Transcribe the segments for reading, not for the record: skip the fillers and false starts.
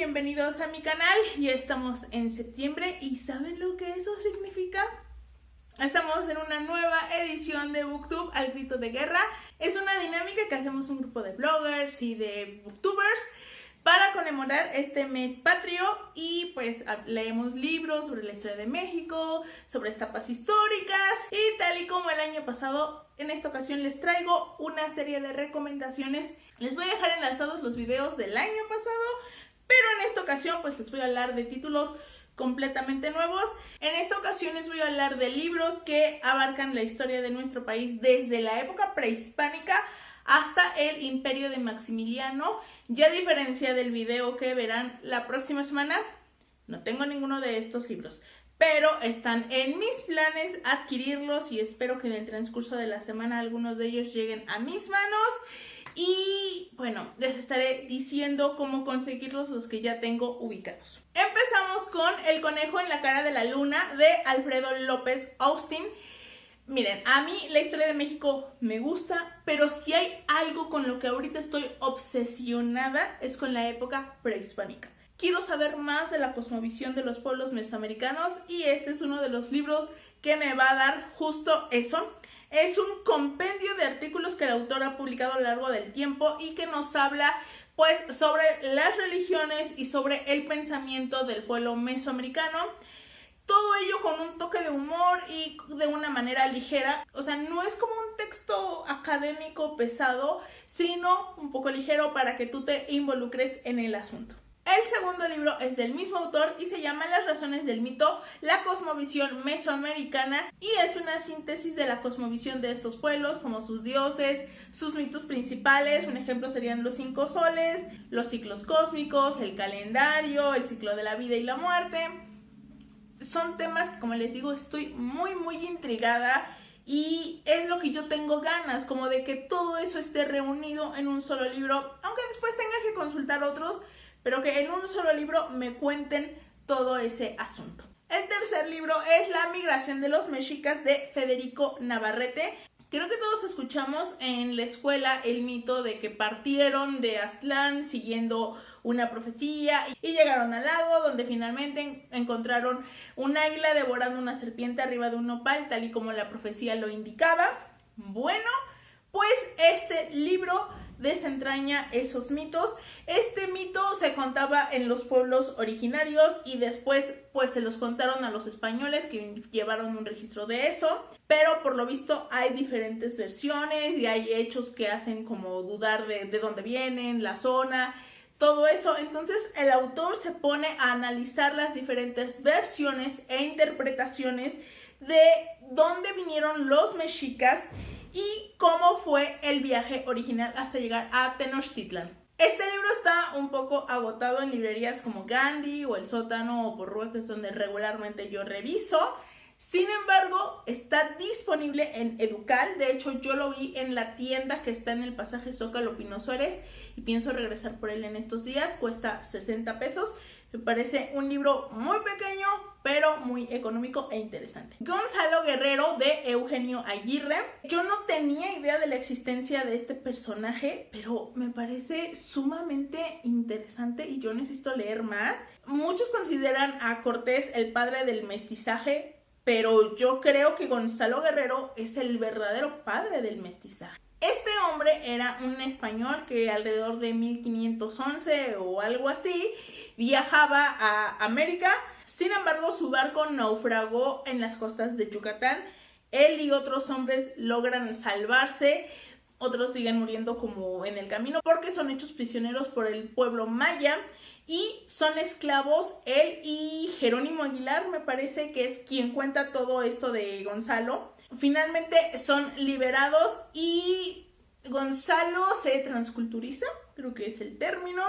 bienvenidos a mi canal. Ya estamos en septiembre y ¿saben lo que eso significa? Estamos en una nueva edición de Booktube al grito de guerra. Es una dinámica que hacemos un grupo de bloggers y de booktubers para conmemorar este mes patrio y pues leemos libros sobre la historia de México, sobre etapas históricas y tal y como el año pasado, en esta ocasión les traigo una serie de recomendaciones. Les voy a dejar enlazados los videos del año pasado, pero en esta ocasión pues les voy a hablar de títulos completamente nuevos. En esta ocasión les voy a hablar de libros que abarcan la historia de nuestro país desde la época prehispánica hasta el imperio de Maximiliano. Ya a diferencia del video que verán la próxima semana, no tengo ninguno de estos libros, pero están en mis planes adquirirlos y espero que en el transcurso de la semana algunos de ellos lleguen a mis manos. Y bueno, les estaré diciendo cómo conseguirlos, los que ya tengo ubicados. Empezamos con El conejo en la cara de la luna de Alfredo López Austin. Miren, a mí la historia de México me gusta, pero si hay algo con lo que ahorita estoy obsesionada es con la época prehispánica. Quiero saber más de la cosmovisión de los pueblos mesoamericanos y este es uno de los libros que me va a dar justo eso. Es un compendio de artículos que el autor ha publicado a lo largo del tiempo y que nos habla pues sobre las religiones y sobre el pensamiento del pueblo mesoamericano. Todo ello con un toque de humor y de una manera ligera. O sea, no es como un texto académico pesado, sino un poco ligero para que tú te involucres en el asunto. El segundo libro es del mismo autor y se llama Las razones del mito, la cosmovisión mesoamericana, y es una síntesis de la cosmovisión de estos pueblos, como sus dioses, sus mitos principales. Un ejemplo serían los 5 soles, los ciclos cósmicos, el calendario, el ciclo de la vida y la muerte. Son temas que, como les digo, estoy muy intrigada y es lo que yo tengo ganas, como de que todo eso esté reunido en un solo libro, aunque después tenga que consultar otros, pero que en un solo libro me cuenten todo ese asunto. El tercer libro es La migración de los mexicas de Federico Navarrete. Creo que todos escuchamos en la escuela el mito de que partieron de Aztlán siguiendo una profecía y llegaron al lago donde finalmente encontraron un águila devorando una serpiente arriba de un nopal, tal y como la profecía lo indicaba. Bueno, pues este libro desentraña esos mitos. Este mito se contaba en los pueblos originarios y después pues se los contaron a los españoles, que llevaron un registro de eso, pero por lo visto hay diferentes versiones y hay hechos que hacen como dudar de dónde vienen, la zona, todo eso. Entonces el autor se pone a analizar las diferentes versiones e interpretaciones de dónde vinieron los mexicas y cómo fue el viaje original hasta llegar a Tenochtitlan. Este libro está un poco agotado en librerías como Gandhi o El Sótano o Porrúa, que es donde regularmente yo reviso. Sin embargo, está disponible en Educal. De hecho, yo lo vi en la tienda que está en el pasaje Zócalo Pino Suárez y pienso regresar por él en estos días. Cuesta 60 pesos. Me parece un libro muy pequeño, pero muy económico e interesante. Gonzalo Guerrero de Eugenio Aguirre. Yo no tenía idea de la existencia de este personaje, pero me parece sumamente interesante y yo necesito leer más. Muchos consideran a Cortés el padre del mestizaje, pero yo creo que Gonzalo Guerrero es el verdadero padre del mestizaje. Este hombre era un español que alrededor de 1511 o algo así viajaba a América. Sin embargo, su barco naufragó en las costas de Yucatán. Él y otros hombres logran salvarse. Otros siguen muriendo como en el camino porque son hechos prisioneros por el pueblo maya y son esclavos. Él y Jerónimo Aguilar, me parece que es quien cuenta todo esto de Gonzalo. Finalmente son liberados y Gonzalo se transculturiza, creo que es el término.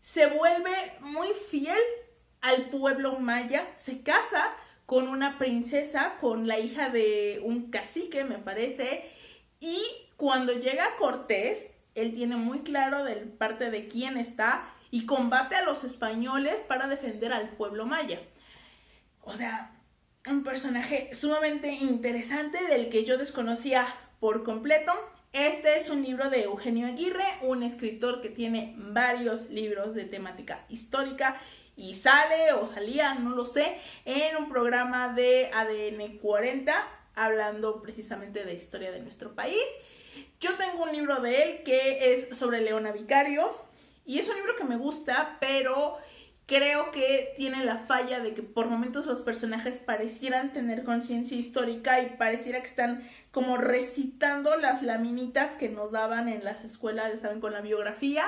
Se vuelve muy fiel al pueblo maya, se casa con una princesa, con la hija de un cacique, me parece, y cuando llega Cortés, él tiene muy claro de parte de quién está y combate a los españoles para defender al pueblo maya. O sea, un personaje sumamente interesante del que yo desconocía por completo. Este es un libro de Eugenio Aguirre, un escritor que tiene varios libros de temática histórica y sale o salía, no lo sé, en un programa de ADN 40 hablando precisamente de historia de nuestro país. Yo tengo un libro de él que es sobre Leona Vicario y es un libro que me gusta, pero creo que tiene la falla de que por momentos los personajes parecieran tener conciencia histórica y pareciera que están como recitando las laminitas que nos daban en las escuelas, ¿saben? Con la biografía,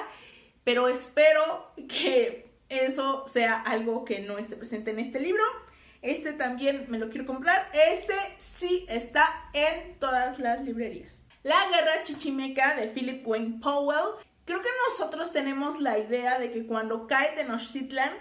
pero espero que eso sea algo que no esté presente en este libro. Este también me lo quiero comprar. Este sí está en todas las librerías. La Guerra Chichimeca de Philip Wayne Powell. Creo que nosotros tenemos la idea de que cuando cae Tenochtitlan,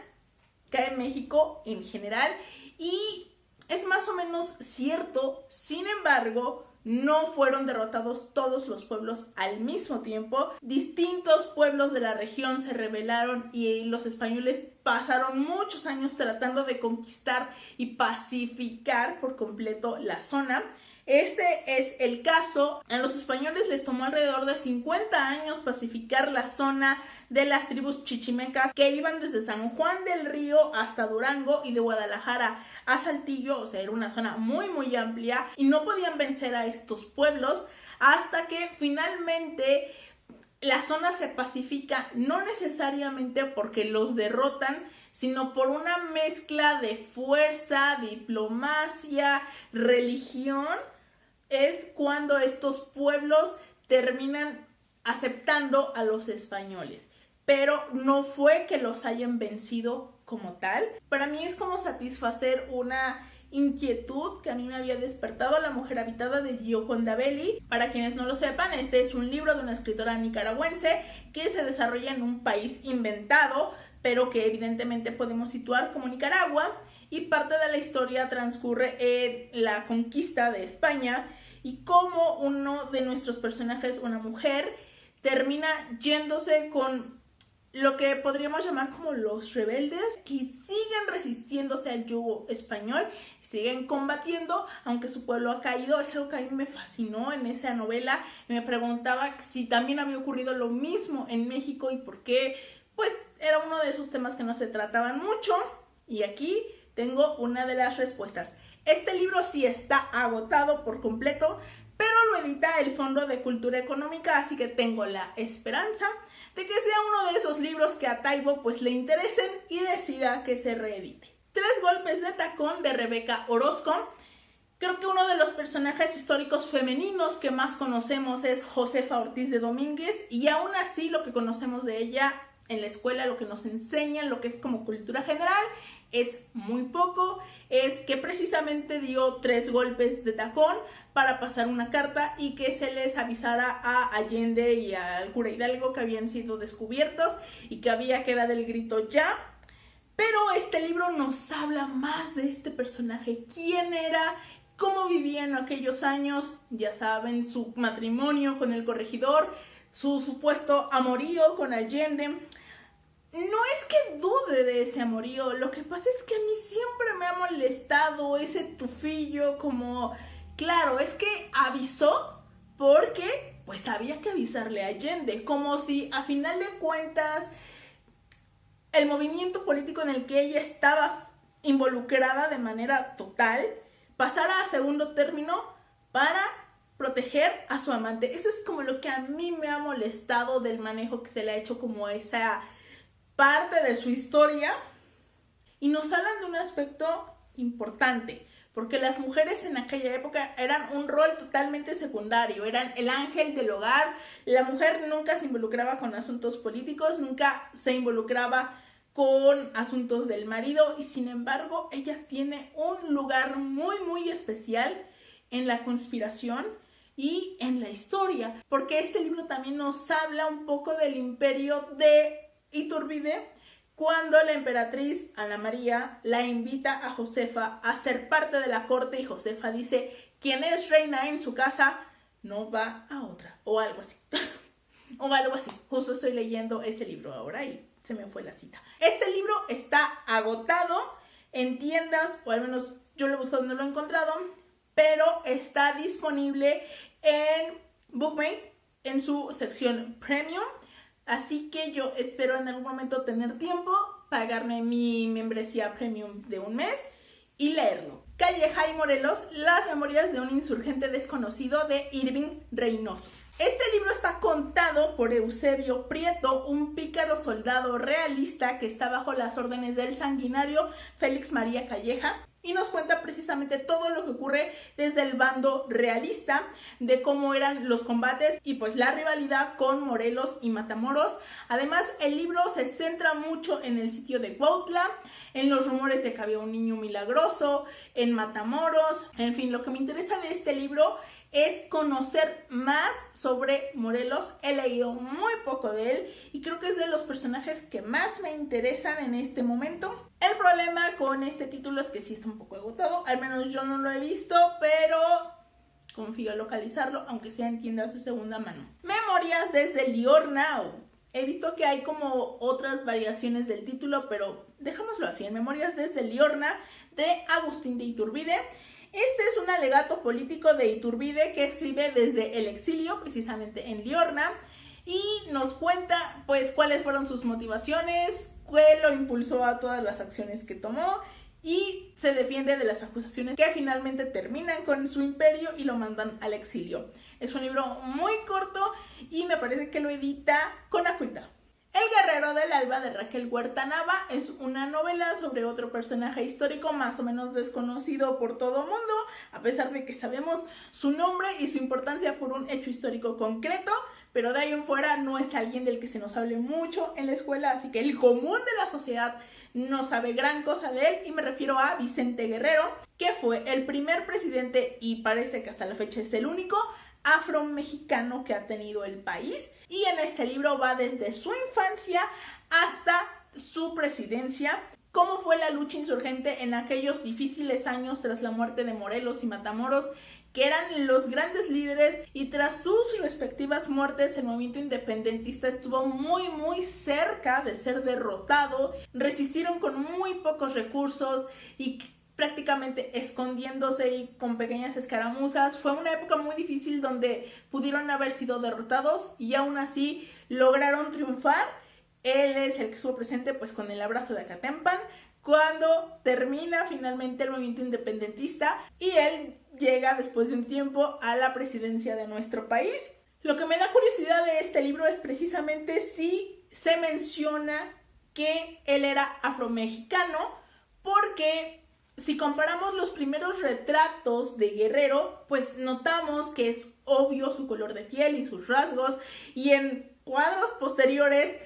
cae México en general, y es más o menos cierto. Sin embargo, no fueron derrotados todos los pueblos al mismo tiempo. Distintos pueblos de la región se rebelaron y los españoles pasaron muchos años tratando de conquistar y pacificar por completo la zona. Este es el caso. A los españoles les tomó alrededor de 50 años pacificar la zona de las tribus chichimecas que iban desde San Juan del Río hasta Durango y de Guadalajara a Saltillo. O sea, era una zona muy amplia y no podían vencer a estos pueblos hasta que finalmente la zona se pacifica, no necesariamente porque los derrotan, sino por una mezcla de fuerza, diplomacia, religión. Es cuando estos pueblos terminan aceptando a los españoles, pero no fue que los hayan vencido como tal. Para mí es como satisfacer una inquietud que a mí me había despertado La Mujer Habitada de Gioconda Belli. Para quienes no lo sepan, este es un libro de una escritora nicaragüense que se desarrolla en un país inventado, pero que evidentemente podemos situar como Nicaragua, y parte de la historia transcurre en la conquista de España y cómo uno de nuestros personajes, una mujer, termina yéndose con lo que podríamos llamar como los rebeldes, que siguen resistiéndose al yugo español, siguen combatiendo, aunque su pueblo ha caído. Es algo que a mí me fascinó en esa novela. Me preguntaba si también había ocurrido lo mismo en México y por qué, pues era uno de esos temas que no se trataban mucho. Y aquí tengo una de las respuestas. Este libro sí está agotado por completo, pero lo edita el Fondo de Cultura Económica, así que tengo la esperanza de que sea uno de esos libros que a Taibo pues le interesen y decida que se reedite. 3 golpes de tacón de Rebeca Orozco. Creo que uno de los personajes históricos femeninos que más conocemos es Josefa Ortiz de Domínguez, y aún así lo que conocemos de ella en la escuela, lo que nos enseñan, lo que es como cultura general, es muy poco. Es que precisamente dio 3 golpes de tacón para pasar una carta y que se les avisara a Allende y al cura Hidalgo que habían sido descubiertos y que había que dar el grito ya. Pero este libro nos habla más de este personaje, quién era, cómo vivía en aquellos años, ya saben, su matrimonio con el corregidor, su supuesto amorío con Allende. No es que dude de ese amorío, lo que pasa es que a mí siempre me ha molestado ese tufillo como, claro, es que avisó porque pues había que avisarle a Allende, como si a final de cuentas el movimiento político en el que ella estaba involucrada de manera total pasara a segundo término para proteger a su amante. Eso es como lo que a mí me ha molestado del manejo que se le ha hecho como esa parte de su historia. Y nos hablan de un aspecto importante, porque las mujeres en aquella época eran un rol totalmente secundario, eran el ángel del hogar. La mujer nunca se involucraba con asuntos políticos, nunca se involucraba con asuntos del marido, y sin embargo ella tiene un lugar muy especial en la conspiración y en la historia, porque este libro también nos habla un poco del imperio de Iturbide, cuando la emperatriz Ana María la invita a Josefa a ser parte de la corte y Josefa dice, quien es reina en su casa no va a otra, o algo así. O algo así. Justo estoy leyendo ese libro ahora y se me fue la cita. Este libro está agotado en tiendas, o al menos yo lo he buscado, no lo he encontrado, pero está disponible en Bookmate. en su sección Premium. Así que yo espero en algún momento tener tiempo, pagarme mi membresía Premium de un mes y leerlo. Calleja y Morelos, las memorias de un insurgente desconocido, de Irving Reynoso. Este libro está contado por Eusebio Prieto, un pícaro soldado realista que está bajo las órdenes del sanguinario Félix María Calleja, y nos cuenta precisamente todo lo que ocurre desde el bando realista, de cómo eran los combates y pues la rivalidad con Morelos y Matamoros. Además, el libro se centra mucho en el sitio de Cuautla, en los rumores de que había un niño milagroso, en Matamoros. En fin, lo que me interesa de este libro es conocer más sobre Morelos. He leído muy poco de él y creo que es de los personajes que más me interesan en este momento. El problema con este título es que sí está un poco agotado, al menos yo no lo he visto, pero confío en localizarlo, aunque sea en tiendas de segunda mano. Memorias desde Liorna. He visto que hay como otras variaciones del título, pero dejémoslo así, en Memorias desde Liorna, de Agustín de Iturbide. Este es un alegato político de Iturbide que escribe desde el exilio, precisamente en Liorna, y nos cuenta pues cuáles fueron sus motivaciones, qué lo impulsó a todas las acciones que tomó, y se defiende de las acusaciones que finalmente terminan con su imperio y lo mandan al exilio. Es un libro muy corto y me parece que lo edita Conaculta. El guerrero del alba, de Raquel Huerta Nava, es una novela sobre otro personaje histórico más o menos desconocido por todo mundo, a pesar de que sabemos su nombre y su importancia por un hecho histórico concreto, pero de ahí en fuera no es alguien del que se nos hable mucho en la escuela, así que el común de la sociedad no sabe gran cosa de él, y me refiero a Vicente Guerrero, que fue el primer presidente y parece que hasta la fecha es el único afromexicano que ha tenido el país, y en este libro va desde su infancia hasta su presidencia, cómo fue la lucha insurgente en aquellos difíciles años tras la muerte de Morelos y Matamoros, que eran los grandes líderes, y tras sus respectivas muertes el movimiento independentista estuvo muy cerca de ser derrotado. Resistieron con muy pocos recursos y prácticamente escondiéndose y con pequeñas escaramuzas. Fue una época muy difícil donde pudieron haber sido derrotados y aún así lograron triunfar. Él es el que estuvo presente pues con el abrazo de Acatempan cuando termina finalmente el movimiento independentista, y él llega después de un tiempo a la presidencia de nuestro país. Lo que me da curiosidad de este libro es precisamente si se menciona que él era afromexicano, porque si comparamos los primeros retratos de Guerrero, pues notamos que es obvio su color de piel y sus rasgos, y en cuadros posteriores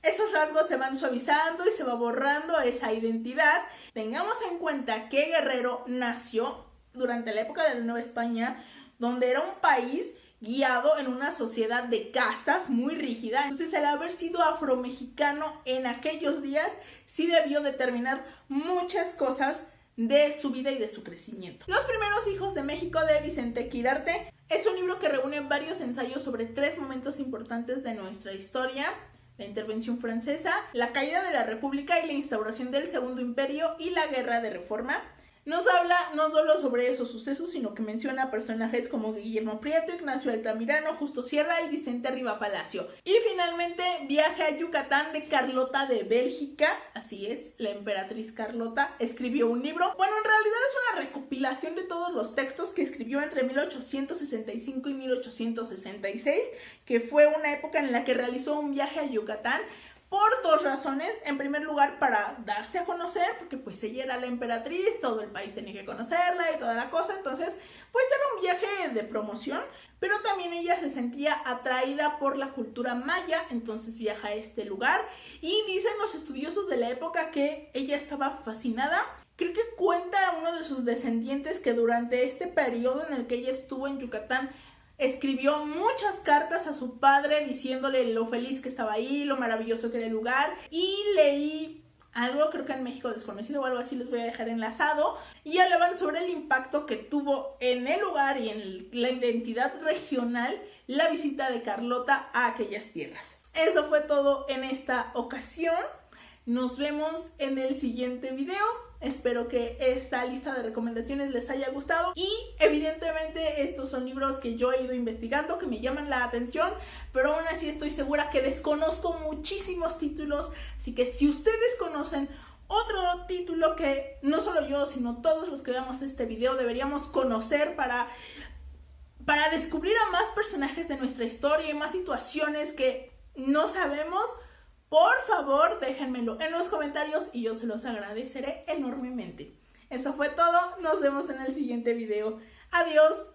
esos rasgos se van suavizando y se va borrando esa identidad. Tengamos en cuenta que Guerrero nació durante la época de la Nueva España, donde era un país guiado en una sociedad de castas muy rígida. Entonces, el haber sido afromexicano en aquellos días sí debió determinar muchas cosas de su vida y de su crecimiento. Los primeros hijos de México, de Vicente Quirarte, es un libro que reúne varios ensayos sobre 3 momentos importantes de nuestra historia: la intervención francesa, la caída de la República y la instauración del Segundo Imperio y la Guerra de Reforma. Nos habla no solo sobre esos sucesos, sino que menciona personajes como Guillermo Prieto, Ignacio Altamirano, Justo Sierra y Vicente Riva Palacio. Y finalmente, Viaje a Yucatán, de Carlota de Bélgica. Así es, la emperatriz Carlota escribió un libro. Bueno, en realidad es una recopilación de todos los textos que escribió entre 1865 y 1866, que fue una época en la que realizó un viaje a Yucatán, por 2 razones. En primer lugar, para darse a conocer, porque pues ella era la emperatriz, todo el país tenía que conocerla y toda la cosa, entonces pues era un viaje de promoción, pero también ella se sentía atraída por la cultura maya, entonces viaja a este lugar, y dicen los estudiosos de la época que ella estaba fascinada. Creo que cuenta uno de sus descendientes que durante este periodo en el que ella estuvo en Yucatán, escribió muchas cartas a su padre diciéndole lo feliz que estaba ahí, lo maravilloso que era el lugar, y leí algo, creo que en México desconocido o algo así, les voy a dejar enlazado, y hablaban sobre el impacto que tuvo en el lugar y en la identidad regional la visita de Carlota a aquellas tierras. Eso fue todo en esta ocasión. Nos vemos en el siguiente video. Espero que esta lista de recomendaciones les haya gustado y evidentemente estos son libros que yo he ido investigando, que me llaman la atención, pero aún así estoy segura que desconozco muchísimos títulos, así que si ustedes conocen otro título que no solo yo, sino todos los que veamos este video deberíamos conocer para descubrir a más personajes de nuestra historia y más situaciones que no sabemos, por favor, déjenmelo en los comentarios y yo se los agradeceré enormemente. Eso fue todo, nos vemos en el siguiente video. Adiós.